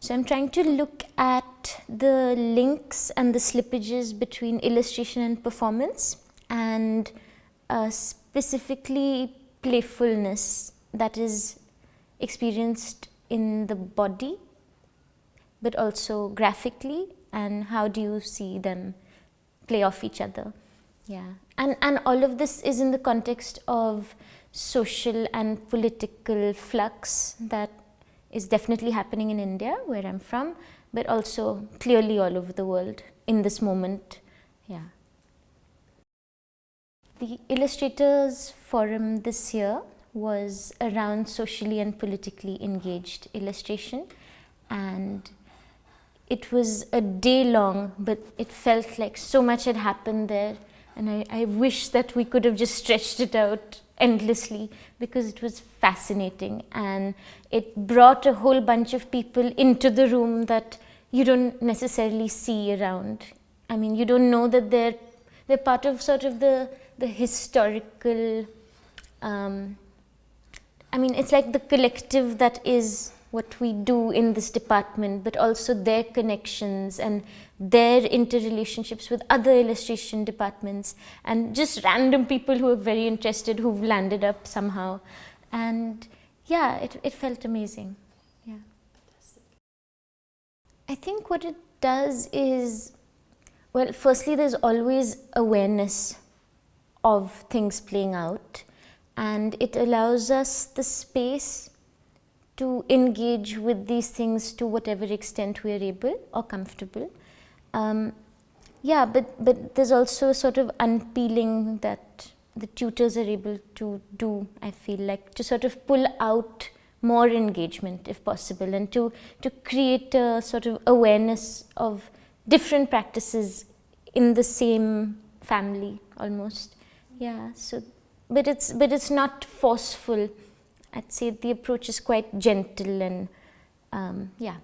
So I'm trying to look at the links and the slippages between illustration and performance, and specifically playfulness that is experienced in the body, but also graphically, and how do you see them play off each other. Yeah, and all of this is in the context of social and political flux that is definitely happening in India, where I'm from, but also clearly all over the world in this moment. Yeah. The Illustrators Forum this year was around socially and politically engaged illustration, and it was a day long, but it felt like so much had happened there, and I wish that we could have just stretched it out endlessly, because it was fascinating and it brought a whole bunch of people into the room that you don't necessarily see around. I mean, you don't know that they're part of sort of the historical, I mean, it's like the collective that is what we do in this department, but also their connections and their interrelationships with other illustration departments, and just random people who are very interested, who've landed up somehow. And yeah, it felt amazing. Yeah. I think what it does is, well, firstly, there's always awareness of things playing out, and it allows us the space to engage with these things to whatever extent we are able or comfortable. Yeah, but there's also a sort of unpeeling that the tutors are able to do, I feel like, to sort of pull out more engagement if possible, and to create a sort of awareness of different practices in the same family almost. Yeah, so but it's not forceful. I'd say the approach is quite gentle, and yeah.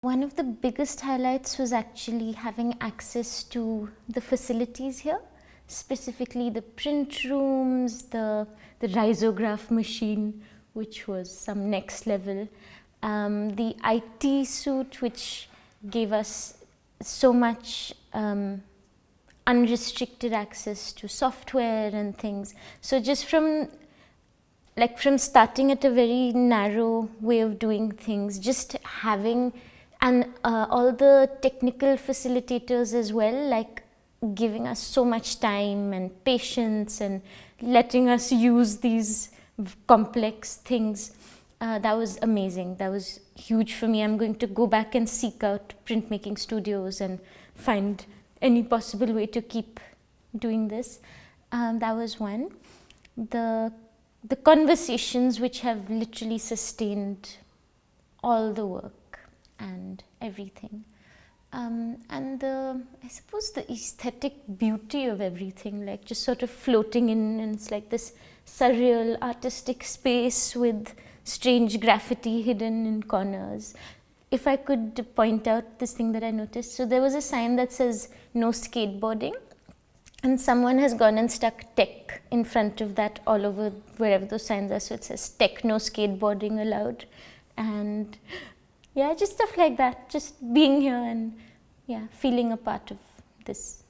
One of the biggest highlights was actually having access to the facilities here, specifically the print rooms, the risograph machine, which was some next level, the IT suite, which gave us so much unrestricted access to software and things. So just from starting at a very narrow way of doing things, just having, and all the technical facilitators as well, like giving us so much time and patience and letting us use these complex things, that was amazing. That was huge for me. I'm going to go back and seek out printmaking studios and find any possible way to keep doing this. That was one. The conversations which have literally sustained all the work and everything. And I suppose the aesthetic beauty of everything, like just sort of floating in, and it's like this surreal artistic space with strange graffiti hidden in corners. If I could point out this thing that I noticed, so there was a sign that says no skateboarding, and someone has gone and stuck tech in front of that all over wherever those signs are, so it says tech, no skateboarding allowed. And yeah, just stuff like that, just being here and yeah, feeling a part of this.